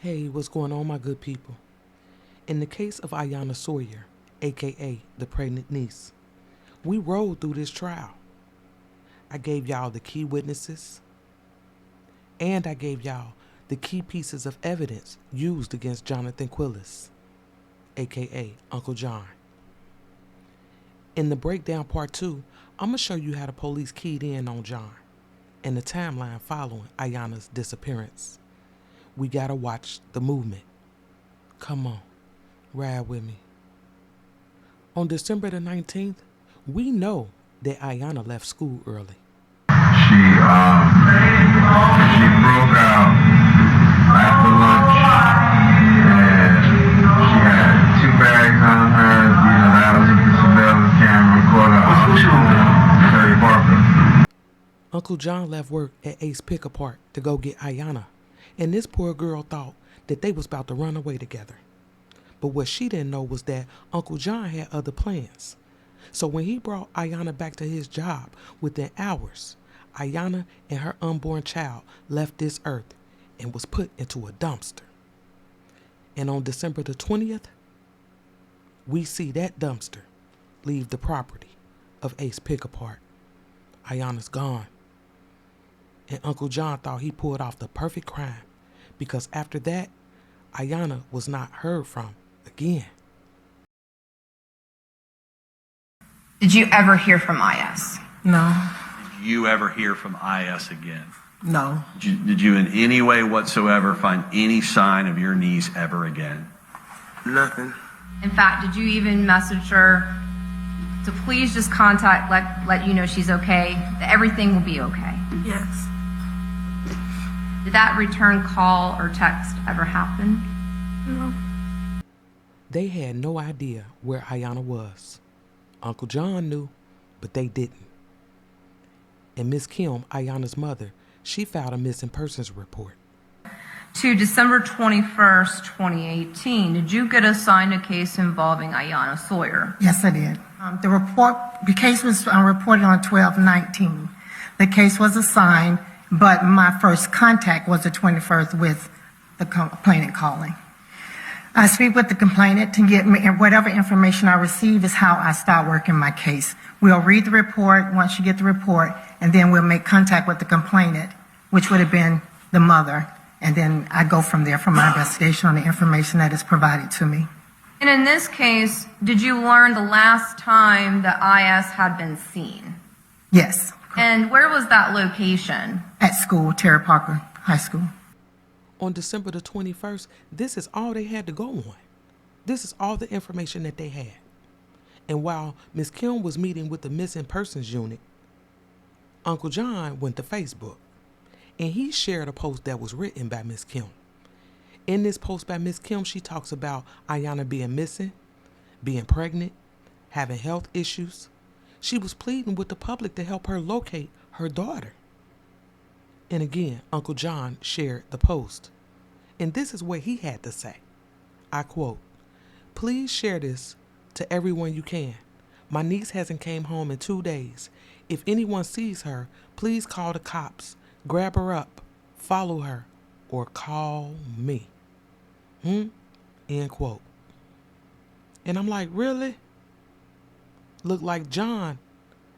Hey, what's going on, my good people? In the case of Iyana Sawyer, a.k.a. the pregnant niece, we rolled through this trial. I gave y'all the key witnesses, and I gave y'all the key pieces of evidence used against Johnathan Quiles, a.k.a. Uncle John. In the breakdown part 2, I'm going to show you how the police keyed in on John and the timeline following Ayana's disappearance. We gotta watch the movement. Come on, ride with me. On December the 19th, we know that Ayana left school early. She broke out after lunch, and she had 2 bags on her. That was the surveillance camera recorder. Terry Parker. Uncle John left work at Ace Pick-a-Part to go get Ayana, and this poor girl thought that they was about to run away together. But what she didn't know was that Uncle John had other plans. So when he brought Ayana back to his job, within hours, Ayana and her unborn child left this earth and was put into a dumpster. And on December the 20th, we see that dumpster leave the property of Ace Pick-a-Part. Ayana's gone. And Uncle John thought he pulled off the perfect crime, because after that, Ayana was not heard from again. Did you ever hear from IS? No, Did you ever hear from IS again? no, Did you in any way whatsoever find any sign of your niece ever again? nothing. In fact, did you even message her to please just contact, let you know she's okay, that everything will be okay? Yes, Did that return call or text ever happen? no. They had no idea where Ayana was. Uncle John knew, but they didn't. And Miss Kim, Ayana's mother, she filed a missing persons report. To December 21st, 2018, did you get assigned a case involving Iyana Sawyer? Yes, I did. The case was reported on 12/19. The case was assigned, but my first contact was the 21st with the complainant calling. I speak with the complainant to get me, and whatever information I receive is how I start working my case. We'll read the report once you get the report, and then we'll make contact with the complainant, which would have been the mother, and then I go from there for my investigation on the information that is provided to me. And in this case, did you learn the last time that IS had been seen? Yes, And where was that location? at school, Terry Parker High School. On December the 21st, this is all they had to go on. This is all the information that they had. And while Miss Kim was meeting with the missing persons unit, Uncle John went to Facebook, and he shared a post that was written by Miss Kim. In this post by Miss Kim, she talks about Ayana being missing, being pregnant, having health issues. She was pleading with the public to help her locate her daughter. And again, Uncle John shared the post. And this is what he had to say. I quote, "Please share this to everyone you can. My niece hasn't came home in 2 days. If anyone sees her, please call the cops, grab her up, follow her, or call me." End quote. And I'm like, really? Look like John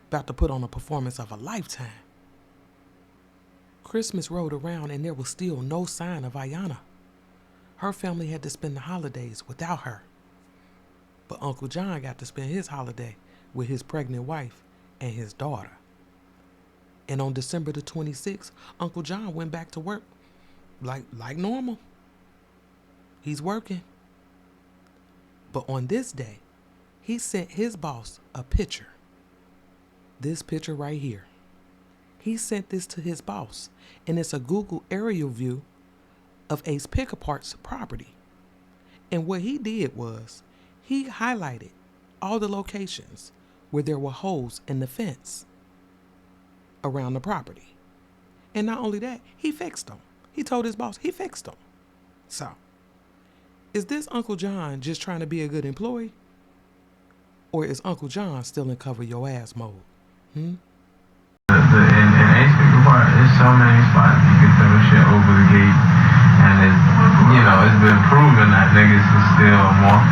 about to put on a performance of a lifetime. Christmas rolled around and there was still no sign of Ayana. Her family had to spend the holidays without her. But Uncle John got to spend his holiday with his pregnant wife and his daughter. And on December the 26th, Uncle John went back to work like normal. He's working. But on this day, he sent his boss a picture. This picture right here. He sent this to his boss, and it's a Google aerial view of Ace Pick-a-Part's property. And what he did was he highlighted all the locations where there were holes in the fence around the property. And not only that, he fixed them. He told his boss he fixed them. So, is this Uncle John just trying to be a good employee? Or is Uncle John still in cover your ass mode? In Ace Pick-a-Part, there's so many spots you can throw shit over the gate. And it's been proven that niggas is still more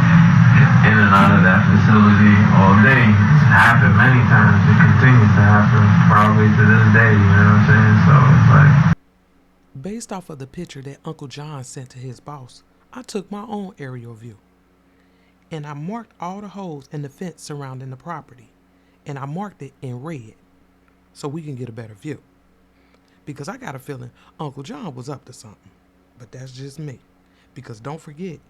in and out of that facility all day. It's happened many times. It continues to happen probably to this day, you know what I'm saying? So it's like... Based off of the picture that Uncle John sent to his boss, I took my own aerial view. And I marked all the holes in the fence surrounding the property. And I marked it in red so we can get a better view. Because I got a feeling Uncle John was up to something. But that's just me. Because don't forget,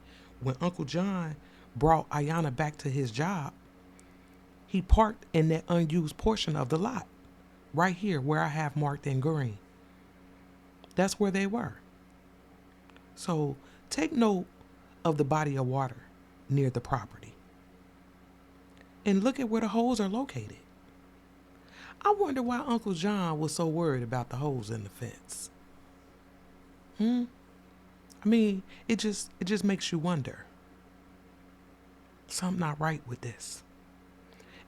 when Uncle John brought Ayana back to his job, he parked in that unused portion of the lot. Right here where I have marked in green. That's where they were. So take note of the body of water near the property. And look at where the holes are located. I wonder why Uncle John was so worried about the holes in the fence. I mean, it just makes you wonder. Something not right with this.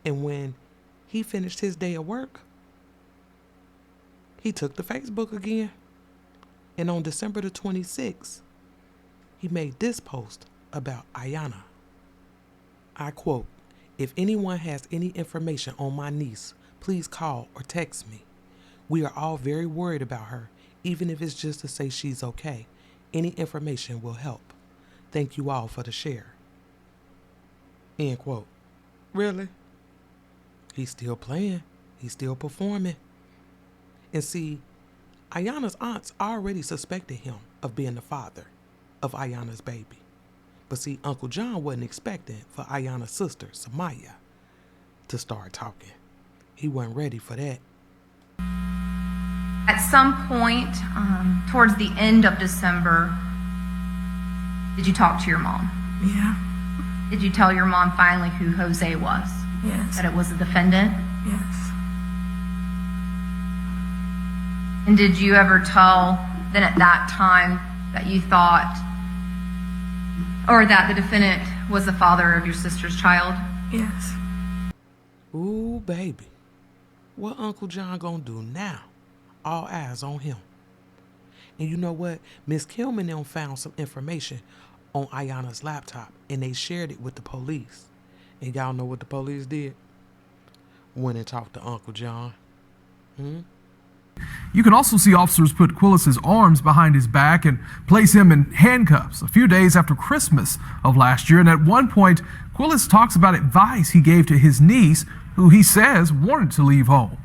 And when he finished his day of work, he took to Facebook again. And on December the 26th, he made this post about Ayana. I quote, "If anyone has any information on my niece, please call or text me. We are all very worried about her, even if it's just to say she's okay. Any information will help. Thank you all for the share." End quote. Really? He's still playing. He's still performing. And see, Ayana's aunts already suspected him of being the father of Ayana's baby. But see, Uncle John wasn't expecting for Ayana's sister, Samaya, to start talking. He wasn't ready for that. At some point, towards the end of December, did you talk to your mom? Yeah. Did you tell your mom finally who Jose was? Yes. That it was the defendant? Yes. And did you ever tell then at that time that you thought, or that the defendant was the father of your sister's child? Yes. Ooh, baby. What Uncle John gonna do now? All eyes on him. And you know what? Miss Kilman them found some information on Ayana's laptop, and they shared it with the police. And y'all know what the police did? Went and talked to Uncle John. You can also see officers put Quiles' arms behind his back and place him in handcuffs a few days after Christmas of last year. And at one point, Quiles talks about advice he gave to his niece, who he says wanted to leave home.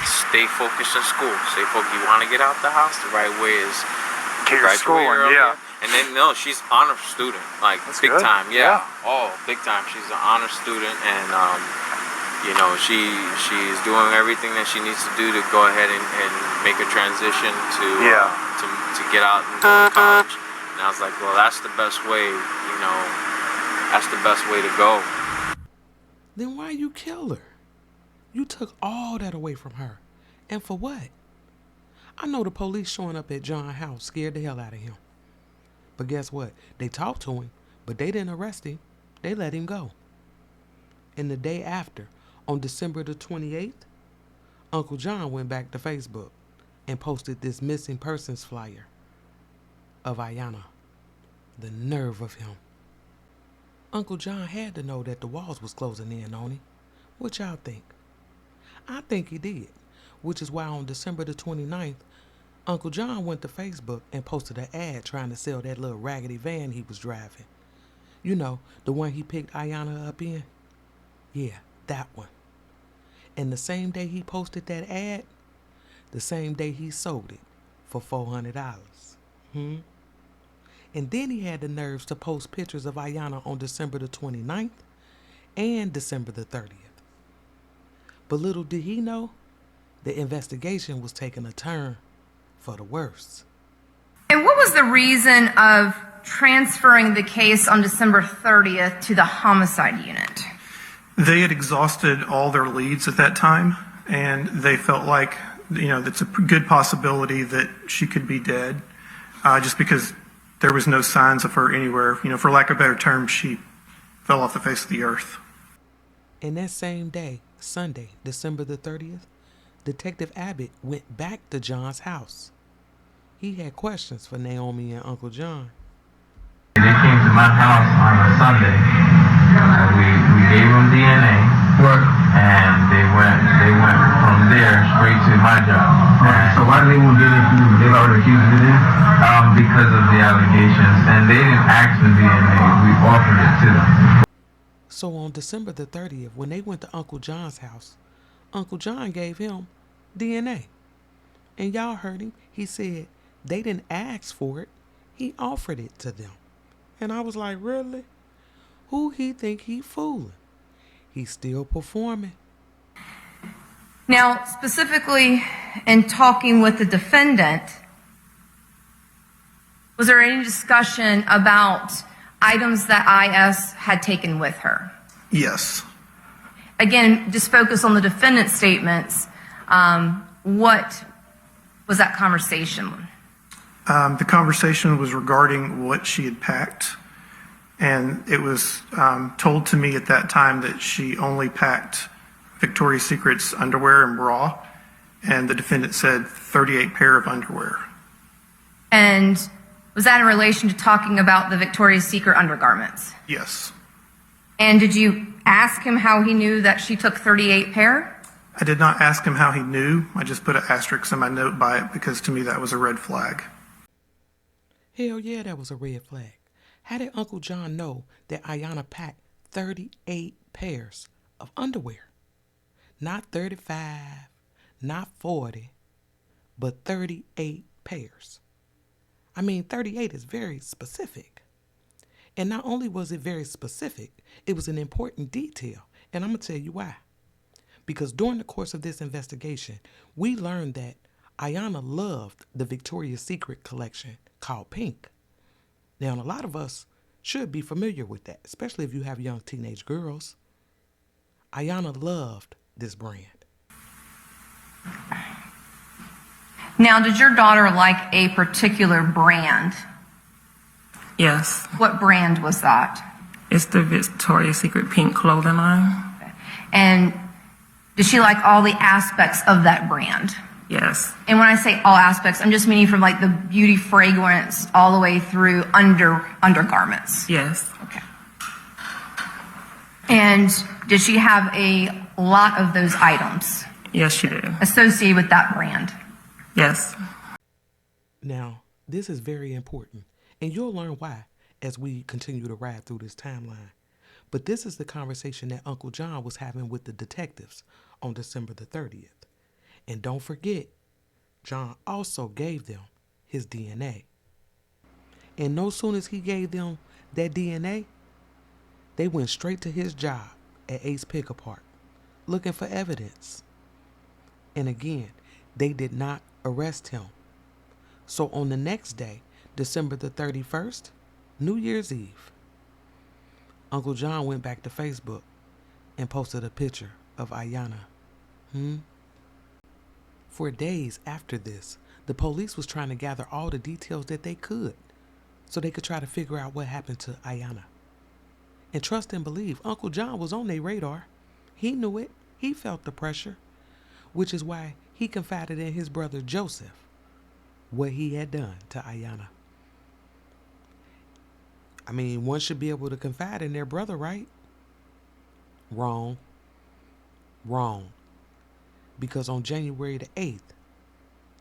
Stay focused in school. Stay focused. You want to get out the house, the right way is Schooling, earlier. yeah. And then, no, she's honor student, like That's big good. time. Yeah. Yeah. Oh, big time. She's an honor student, and she's doing everything that she needs to do to go ahead and make a transition to get out and go to college. And I was like, well, that's the best way. That's the best way to go. Then why you kill her? You took all that away from her. And for what? I know the police showing up at John's house scared the hell out of him. But guess what? They talked to him, but they didn't arrest him. They let him go. And the day after, on December the 28th, Uncle John went back to Facebook and posted this missing persons flyer of Ayana. The nerve of him. Uncle John had to know that the walls was closing in on him. What y'all think? I think he did, which is why on December the 29th, Uncle John went to Facebook and posted an ad trying to sell that little raggedy van he was driving. You know, the one he picked Ayana up in? Yeah, that one. And the same day he posted that ad, the same day he sold it for $400. And then he had the nerves to post pictures of Ayana on December the 29th and December the 30th. But little did he know, the investigation was taking a turn for the worse. And what was the reason of transferring the case on December 30th to the homicide unit? They had exhausted all their leads at that time, and they felt like, it's a good possibility that she could be dead, just because there was no signs of her anywhere. For lack of a better term, she fell off the face of the earth. And that same day, Sunday, December the 30th, Detective Abbott went back to John's house. he had questions for Naomi and Uncle John. They came to my house on a Sunday. We gave them DNA, and they went from there straight to my job. So why did they want DNA from you? They already refused to do this? Because of the allegations, and they didn't ask for DNA. We offered it to them. So on December the 30th, when they went to Uncle John's house, Uncle John gave him DNA. And y'all heard him. He said they didn't ask for it. He offered it to them. And I was like, really? Who he think he fooling? He's still performing. Now, specifically in talking with the defendant, was there any discussion about items that IS had taken with her? Yes. Again, just focus on the defendant's statements. What was that conversation? The conversation was regarding what she had packed, and it was told to me at that time that she only packed Victoria's Secret's underwear and bra, and the defendant said 38 pair of underwear. And was that in relation to talking about the Victoria's Secret undergarments? Yes. And did you ask him how he knew that she took 38 pair? I did not ask him how he knew. I just put an asterisk in my note by it because to me that was a red flag. Hell yeah, that was a red flag. How did Uncle John know that Ayana packed 38 pairs of underwear? Not 35, not 40, but 38 pairs. I mean, 38 is very specific. And not only was it very specific, it was an important detail. And I'm going to tell you why. Because during the course of this investigation, we learned that Ayana loved the Victoria's Secret collection called Pink. Now, a lot of us should be familiar with that, especially if you have young teenage girls. Ayana loved this brand. Now, did your daughter like a particular brand? Yes. What brand was that? It's the Victoria's Secret Pink clothing line. And did she like all the aspects of that brand? Yes. And when I say all aspects, I'm just meaning from like the beauty fragrance all the way through undergarments. Yes. Okay. And did she have a lot of those items Yes, she did. associated with that brand? Yes. Now, this is very important, and you'll learn why as we continue to ride through this timeline. But this is the conversation that Uncle John was having with the detectives on December the 30th. And don't forget, John also gave them his DNA. And no sooner as he gave them that DNA, they went straight to his job at Ace Picker Park, looking for evidence. And again, they did not arrest him. So on the next day, December the 31st, New Year's Eve, Uncle John went back to Facebook and posted a picture of Ayana. For days after this, the police was trying to gather all the details that they could so they could try to figure out what happened to Ayana. And trust and believe, Uncle John was on their radar. He knew it. He felt the pressure, which is why he confided in his brother Joseph what he had done to Ayana. I mean, one should be able to confide in their brother, right? Wrong. Because on January the 8th,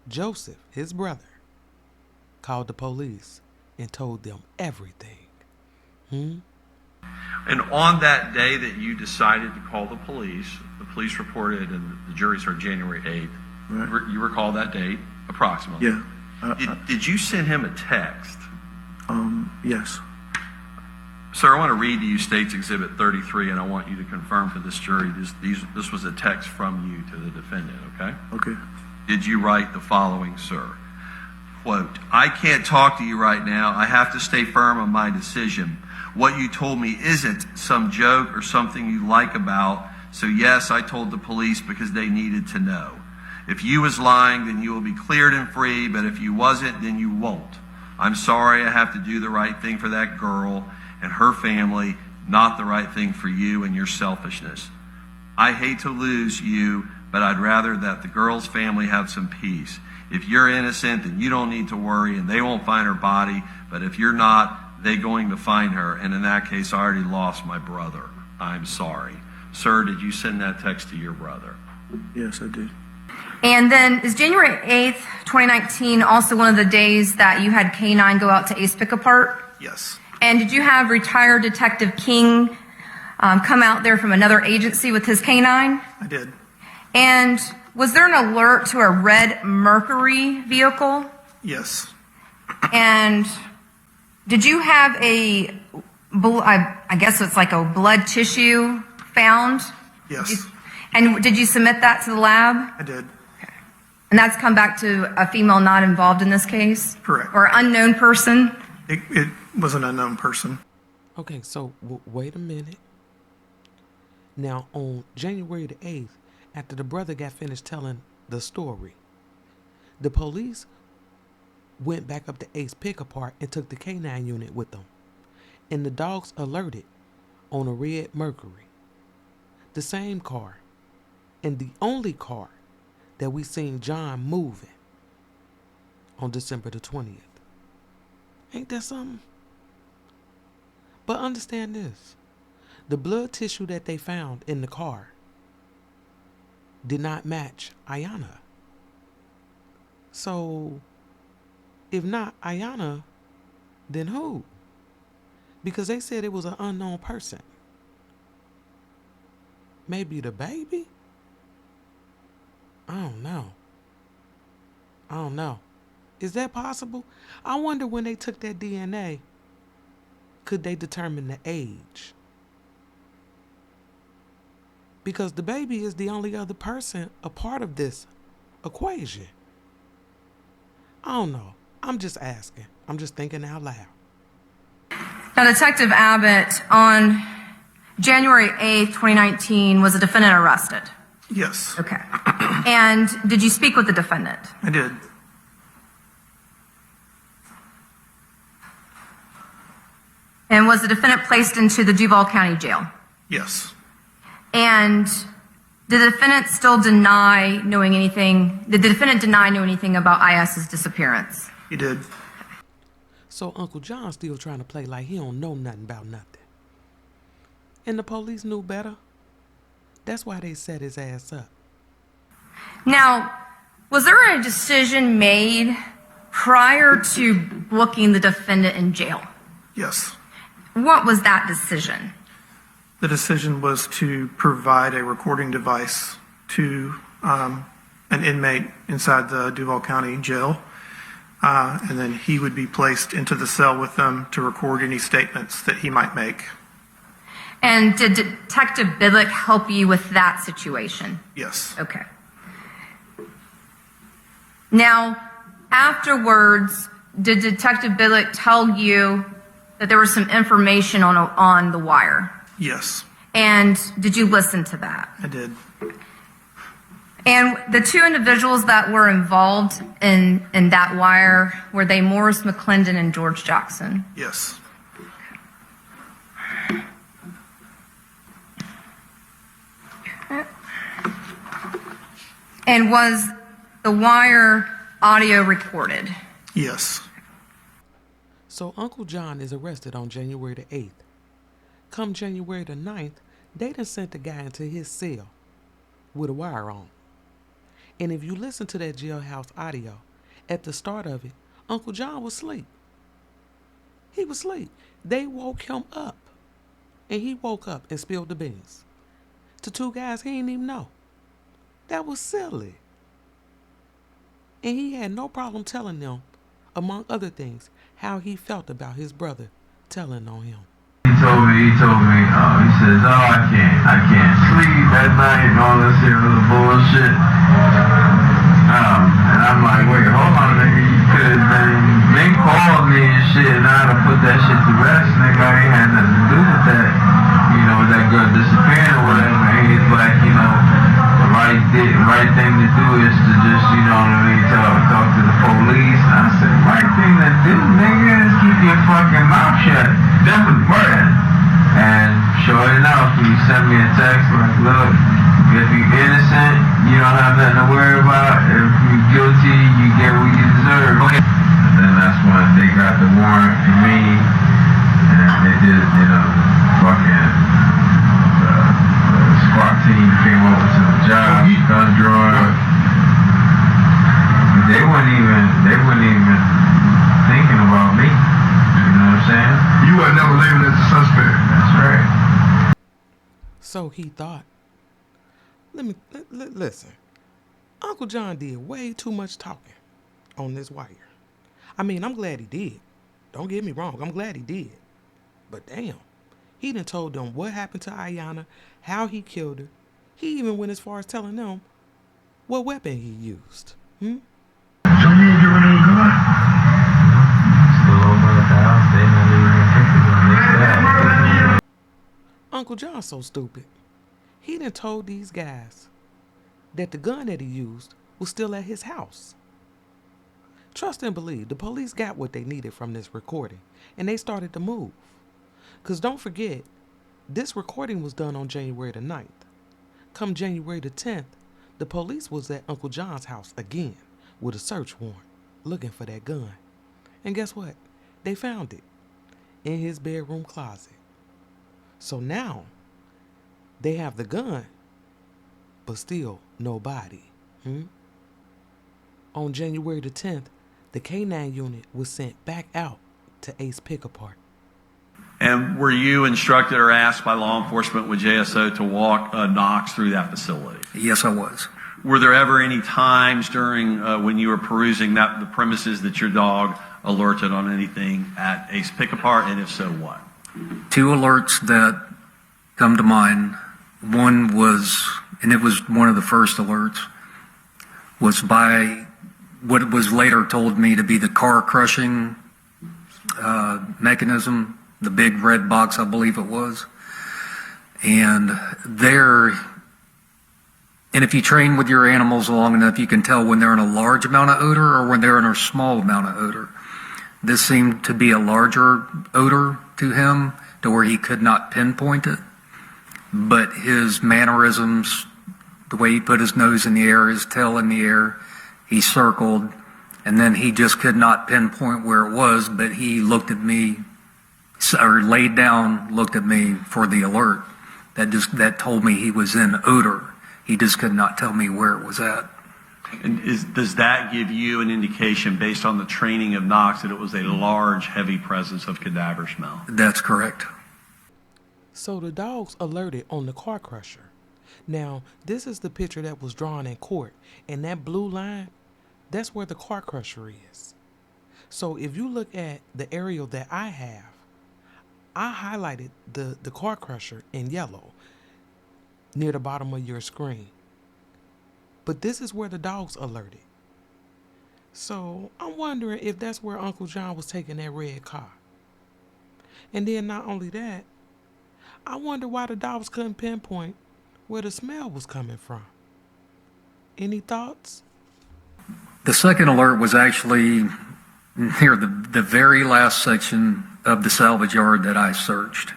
Joseph, his brother, called the police and told them everything. And on that day that you decided to call the police reported, and the jury started January 8th. Right. You recall that date, approximately? Yeah. Did you send him a text? Yes. Sir, I want to read to you State's Exhibit 33, and I want you to confirm for this jury this was a text from you to the defendant, okay? Okay. Did you write the following, sir? Quote, I can't talk to you right now. I have to stay firm on my decision. What you told me isn't some joke or something you like about. So yes, I told the police because they needed to know. If you was lying, then you will be cleared and free. But if you wasn't, then you won't. I'm sorry I have to do the right thing for that girl and her family, not the right thing for you and your selfishness. I hate to lose you, but I'd rather that the girl's family have some peace. If you're innocent, then you don't need to worry, and they won't find her body. But if you're not, they're going to find her. And in that case, I already lost my brother. I'm sorry. Sir, did you send that text to your brother? Yes, I did. And then is January 8th, 2019 also one of the days that you had K-9 go out to Ace pick apart? Yes. And did you have retired Detective King come out there from another agency with his K-9? I did. And was there an alert to a red Mercury vehicle? Yes. And did you have I guess it's like a blood tissue found? Yes. And did you submit that to the lab? I did. And that's come back to a female not involved in this case? Correct. Or unknown person? It was an unknown person. Okay, so wait a minute. Now, on January the 8th, after the brother got finished telling the story, the police went back up to Ace Pick Apart and took the K-9 unit with them. And the dogs alerted on a red Mercury. The same car and the only car that we seen John moving on December the 20th. Ain't that something? But understand this. The blood tissue that they found in the car did not match Ayana. So, if not Ayana, then who? Because they said it was an unknown person. Maybe the baby? I don't know. Is that possible? I wonder when they took that DNA, could they determine the age? Because the baby is the only other person a part of this equation. I don't know. I'm just asking. I'm just thinking out loud. Now, Detective Abbott, on January 8th, 2019, was a defendant arrested? Yes. Okay. And did you speak with the defendant? I did. And was the defendant placed into the Duval County Jail? Yes. And did the defendant still deny knowing anything? Did the defendant deny knowing anything about IS's disappearance? He did. So Uncle John's still trying to play like he don't know nothing about nothing. And the police knew better. That's why they set his ass up. Now, was there a decision made prior to booking the defendant in jail? Yes. What was that decision? The decision was to provide a recording device to an inmate inside the Duval County Jail, and then he would be placed into the cell with them to record any statements that he might make. And did Detective Bidlick help you with that situation? Yes. Okay. Now, afterwards, did Detective Bidlick tell you that there was some information on the wire? Yes. And did you listen to that? I did. And the two individuals that were involved in that wire, were they Morris McClendon and George Jackson? Yes. And was the wire audio recorded? Yes. So Uncle John is arrested on January the 8th. Come January the 9th, they done sent the guy into his cell with a wire on. And if you listen to that jailhouse audio, at the start of it, Uncle John was asleep. He was asleep. They woke him up. And he woke up and spilled the beans to two guys he didn't even know. That was silly. And he had no problem telling them, among other things, how he felt about his brother telling on him. He told me, he says, I can't sleep at night and all this here little bullshit. And I'm like, wait, hold on, nigga, you could have been called me and shit, and I'd have put that shit to rest, nigga. I ain't had nothing to do with that, that girl disappearing or whatever. And he's like, the right thing to do is to just, talk to the police. And I said, right thing to do, nigga, is keep your fucking mouth shut. Definitely working. And sure enough, he sent me a text like, look, if you're innocent, you don't have nothing to worry about. If you're guilty, you get what you deserve. Okay. And then that's when they got the warrant for me, and they did, fucking SWAT team came over to the job, gun drawn. They weren't even thinking about me. You know what I'm saying? You were never labeled as a suspect. That's right. So he thought. Listen. Uncle John did way too much talking on this wire. I mean, I'm glad he did. Don't get me wrong. I'm glad he did. But damn, he done told them what happened to Ayana, how he killed her. He even went as far as telling them what weapon he used. So you ain't giving any gun? Still over at the house. They not even pictures on this. Uncle John's so stupid. He done told these guys that the gun that he used was still at his house. Trust and believe, the police got what they needed from this recording, and they started to move. Because don't forget, this recording was done on January the 9th. Come January the 10th, the police was at Uncle John's house again with a search warrant, looking for that gun. And guess what? They found it in his bedroom closet. So now, they have the gun, but still no body. On January the 10th, the K-9 unit was sent back out to Ace Pick-a-Part. And were you instructed or asked by law enforcement with JSO to walk Knox through that facility? Yes, I was. Were there ever any times during when you were perusing the premises that your dog alerted on anything at Ace Pick-a-Part, and if so, what? 2 alerts that come to mind. One was, and it was one of the first alerts, was by what was later told me to be the car crushing mechanism, the big red box, I believe it was. And if you train with your animals long enough, you can tell when they're in a large amount of odor or when they're in a small amount of odor. This seemed to be a larger odor to him, to where he could not pinpoint it. But his mannerisms, the way he put his nose in the air, his tail in the air, he circled, and then he just could not pinpoint where it was, but he looked at me, or laid down, looked at me for the alert. That told me he was in odor. He just could not tell me where it was at. And does that give you an indication, based on the training of Knox, that it was a large, heavy presence of cadaver smell? That's correct. So the dogs alerted on the car crusher. Now, this is the picture that was drawn in court, and that blue line, that's where the car crusher is. So if you look at the aerial that I have, I highlighted the car crusher in yellow near the bottom of your screen. But this is where the dogs alerted. So I'm wondering if that's where Uncle John was taking that red car. And then not only that, I wonder why the dogs couldn't pinpoint where the smell was coming from. Any thoughts? The second alert was actually near the very last section of the salvage yard that I searched.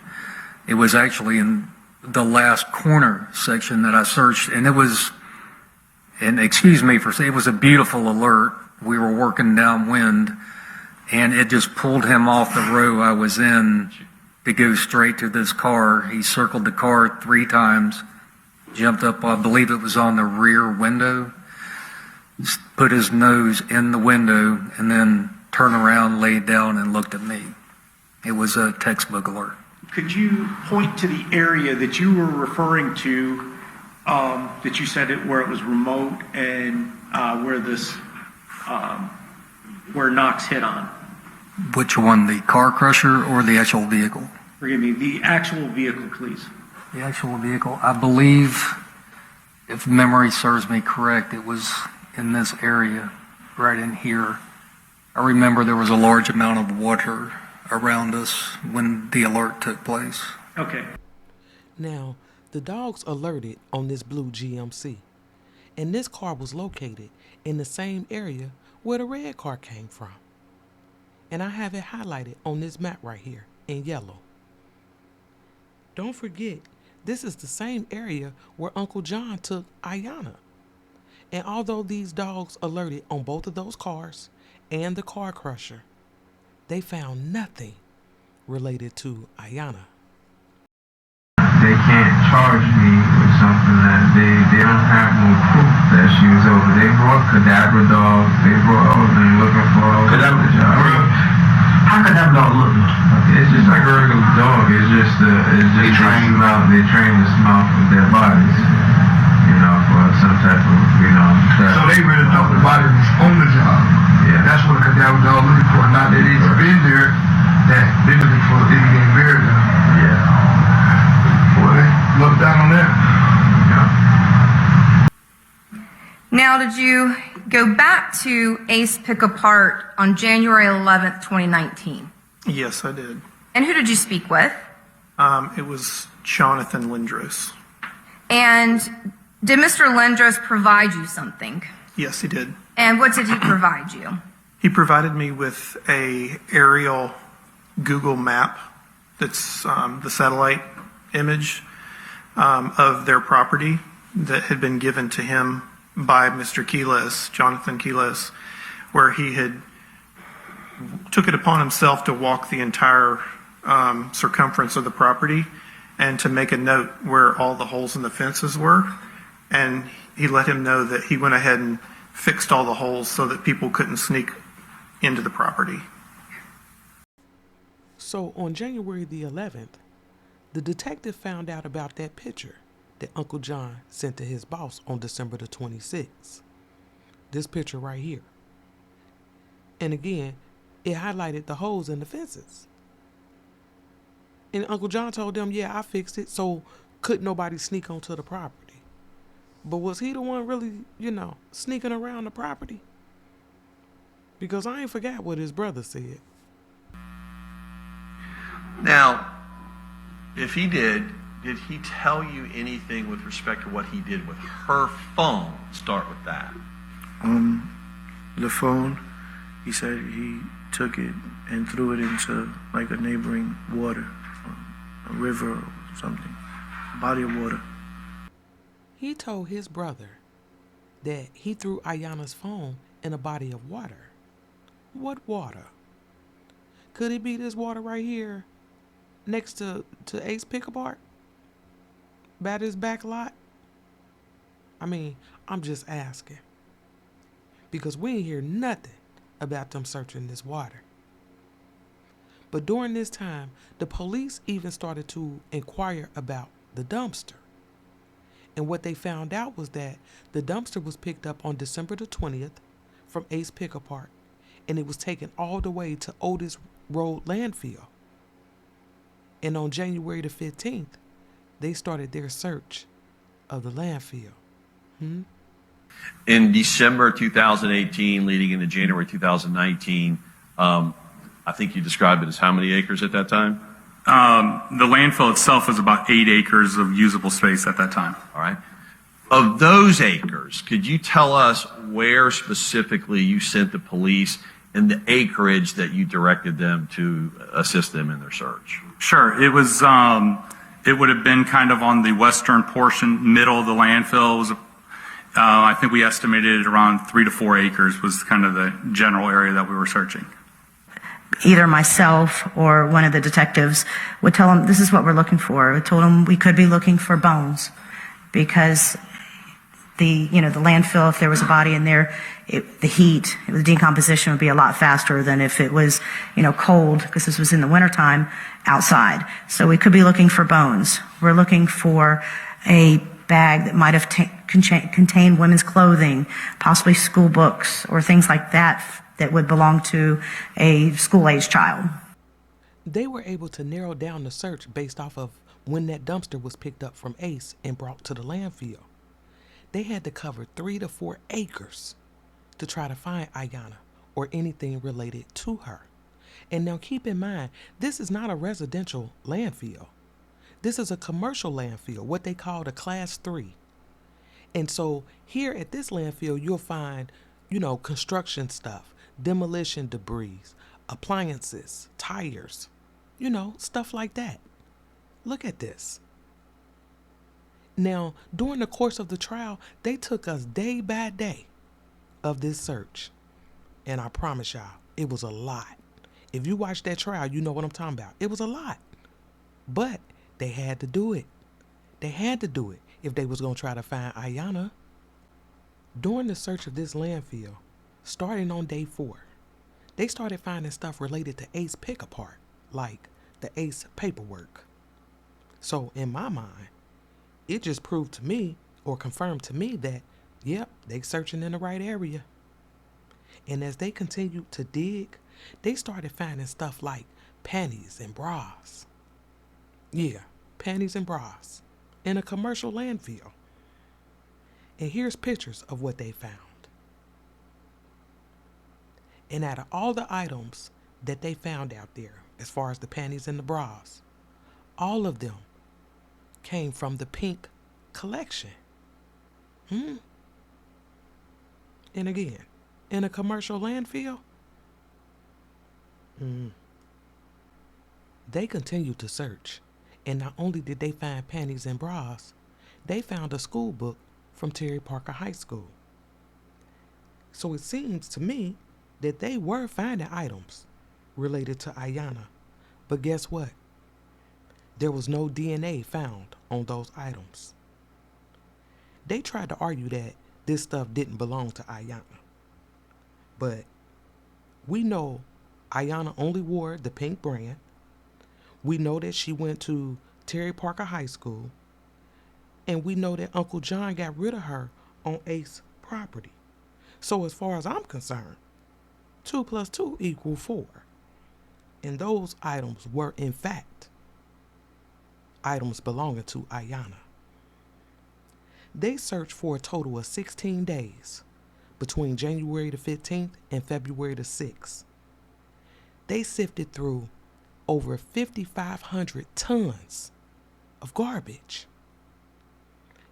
It was actually in the last corner section that I searched, and it was, and excuse me for saying, it was a beautiful alert. We were working downwind, and it just pulled him off the row I was in to go straight to this car. He circled the car 3 times, jumped up, I believe it was on the rear window, put his nose in the window, and then turned around, laid down, and looked at me. It was a textbook alert. Could you point to the area that you were referring to, that you said where it was remote and where Knox hit on? Which one, the car crusher or the actual vehicle? Forgive me, the actual vehicle, please. The actual vehicle, I believe, if memory serves me correct, it was in this area, right in here. I remember there was a large amount of water around us when the alert took place. Okay. Now, the dogs alerted on this blue GMC, and this car was located in the same area where the red car came from. And I have it highlighted on this map right here in yellow. Don't forget, this is the same area where Uncle John took Ayana And although these dogs alerted on both of those cars and the car crusher, they found nothing related to Ayana. They can't charge me with something that they don't have no proof that she was over. They brought cadaver dogs. They brought everything looking for her. Cadaver dog? How cadaver dog look? It's just like a regular dog. It's just they train them out. They train to smell their bodies. You know, for some type of, you know. So they really thought the body was on the job. Yeah. That's what a cadaver dog looking for. Not that it's been there. That they're looking for anything buried. Yeah. Look down on that. Yeah. Now, did you go back to Ace Pick Apart on January 11th, 2019? Yes, I did. And who did you speak with? It was Johnathan Lindros. And did Mr. Lindros provide you something? Yes, he did. And what did he provide you? He provided me with a aerial Google map that's the satellite image of their property that had been given to him by Mr. Quiles, Johnathan Quiles, where he had took it upon himself to walk the entire circumference of the property and to make a note where all the holes in the fences were. And he let him know that he went ahead and fixed all the holes so that people couldn't sneak into the property. So on January the 11th, the detective found out about that picture that Uncle John sent to his boss on December the 26th. This picture right here. And again, it highlighted the holes in the fences. And Uncle John told them, yeah, I fixed it, so couldn't nobody sneak onto the property. But was he the one really, sneaking around the property? Because I ain't forgot what his brother said. Now, if he did he tell you anything with respect to what he did with her phone? Start with that. The phone, he said he took it and threw it into like a neighboring water, a river or something, a body of water. He told his brother that he threw Ayana's phone in a body of water. What water? Could it be this water right here next to Ace Pick Apart? By this back lot? I mean, I'm just asking. Because we ain't hear nothing about them searching this water. But during this time, the police even started to inquire about the dumpster. And what they found out was that the dumpster was picked up on December the 20th from Ace Pick Apart, and it was taken all the way to Otis Road Landfill. And on January the 15th, they started their search of the landfill. In December 2018, leading into January 2019, I think you described it as how many acres at that time? The landfill itself was about 8 acres of usable space at that time. All right. Of those acres, could you tell us where specifically you sent the police and the acreage that you directed them to assist them in their search? Sure. It was, it would have been kind of on the western portion, middle of the landfill. It was, I think we estimated it around 3 to 4 acres was kind of the general area that we were searching. Either myself or one of the detectives would tell them, this is what we're looking for. We told them we could be looking for bones because the landfill, if there was a body in there, the heat, the decomposition would be a lot faster than if it was, cold, because this was in the wintertime outside. So we could be looking for bones. We're looking for a bag that might have contained women's clothing, possibly school books or things like that that would belong to a school-age child. They were able to narrow down the search based off of when that dumpster was picked up from Ace and brought to the landfill. They had to cover 3 to 4 acres to try to find Ayana or anything related to her. And now keep in mind, this is not a residential landfill. This is a commercial landfill, what they call a Class 3. And so here at this landfill, you'll find, construction stuff, demolition debris, appliances, tires, stuff like that. Look at this. Now, during the course of the trial, they took us day by day of this search. And I promise y'all, it was a lot. If you watch that trial, you know what I'm talking about. It was a lot. But they had to do it. They had to do it if they was going to try to find Ayana. During the search of this landfill, starting on day 4, they started finding stuff related to Ace pick-apart, like the Ace paperwork. So in my mind, it just proved to me, or confirmed to me, that, yep, they searching in the right area. And as they continued to dig, they started finding stuff like panties and bras. Yeah, panties and bras in a commercial landfill. And here's pictures of what they found. And out of all the items that they found out there, as far as the panties and the bras, all of them came from the pink collection. And again, in a commercial landfill. They continued to search, and not only did they find panties and bras, they found a school book from Terry Parker High School. So it seems to me that they were finding items related to Ayana. But guess what? There was no DNA found on those items. They tried to argue that this stuff didn't belong to Ayana. But we know Ayana only wore the pink brand. We know that she went to Terry Parker High School. And we know that Uncle John got rid of her on Ace property. So as far as I'm concerned, 2 + 2 = 4. And those items were, in fact, items belonging to Ayana. They searched for a total of 16 days between January the 15th and February the 6th. They sifted through over 5,500 tons of garbage.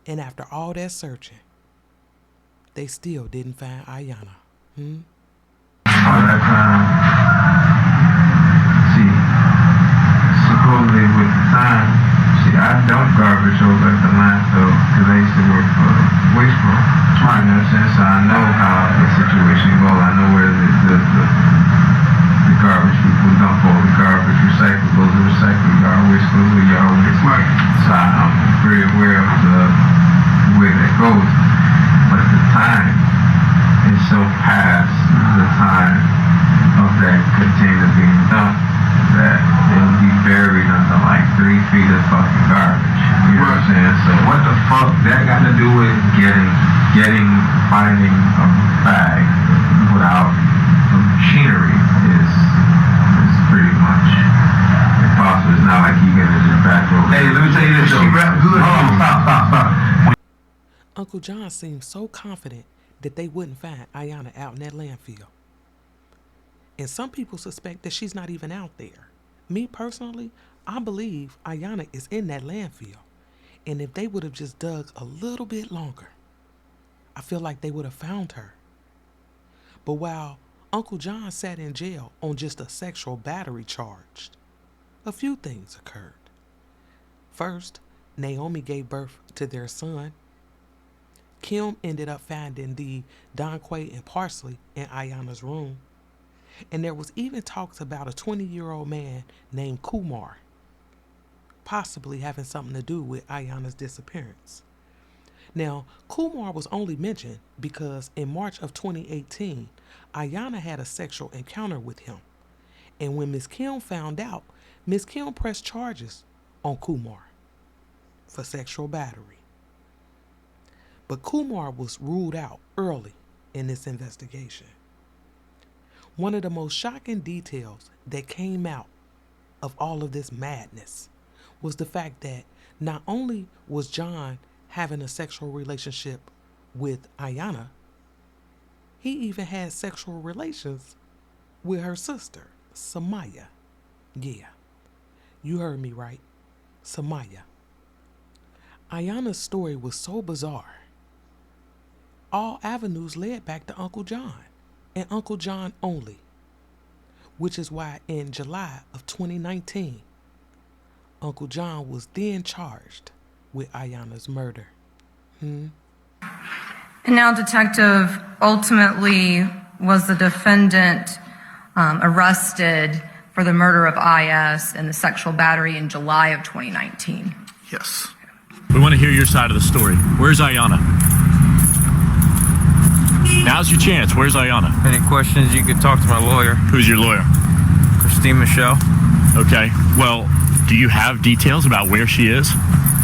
And after all that searching, they still didn't find Ayana. All that time, see, supposedly with the time, see, I dumped garbage over at the landfill because I used to work for waste pro. Right. You know what I'm saying? So I know how the situation goes. I know where the garbage people dump all the garbage, recycle goes to recycle, yard waste goes to yard waste. Right. So I'm very aware of the way that goes. But the time is so past the time of that container being dumped that it'll be buried under like 3 feet of fucking garbage. You know what I'm saying? So what the fuck that got to do with finding a bag without machinery is pretty much impossible. It's not like you gonna just back over. Hey, let me tell you this. She rap good. Hold on, stop. Uncle John seemed so confident that they wouldn't find Ayana out in that landfill. And some people suspect that she's not even out there. Me personally, I believe Ayana is in that landfill. And if they would have just dug a little bit longer, I feel like they would have found her. But while Uncle John sat in jail on just a sexual battery charge, a few things occurred. First, Naomi gave birth to their son. Kim ended up finding the Don Quay and parsley in Ayana's room. And there was even talks about a 20-year-old man named Kumar possibly having something to do with Ayana's disappearance. Now, Kumar was only mentioned because in March of 2018, Ayana had a sexual encounter with him. And when Miss Kim found out, Miss Kim pressed charges on Kumar for sexual battery. But Kumar was ruled out early in this investigation. One of the most shocking details that came out of all of this madness was the fact that not only was John having a sexual relationship with Ayana, he even had sexual relations with her sister, Samaya. Yeah, you heard me right, Samaya. Ayana's story was so bizarre. All avenues led back to Uncle John, and Uncle John only, which is why in July of 2019, Uncle John was then charged with Ayana's murder. And now, Detective, ultimately, was the defendant arrested for the murder of IS and the sexual battery in July of 2019? Yes. We want to hear your side of the story. Where's Ayana? Now's your chance. Where's Ayana? Any questions, you could talk to my lawyer, Who's your lawyer? Christine Michelle. Okay. Well, do you have details about where she is?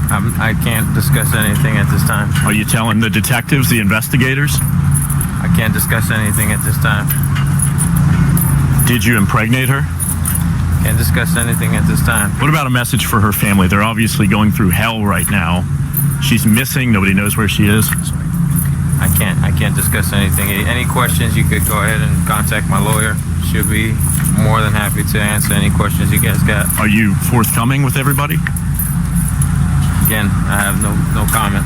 I can't discuss anything at this time. Are you telling the detectives, the investigators? I can't discuss anything at this time. Did you impregnate her? Can't discuss anything at this time. What about a message for her family? They're obviously going through hell right now. She's missing. Nobody knows where she is. I can't discuss anything. Any questions, you could go ahead and contact my lawyer. She'll be more than happy to answer any questions you guys got. Are you forthcoming with everybody? Again, I have no comment.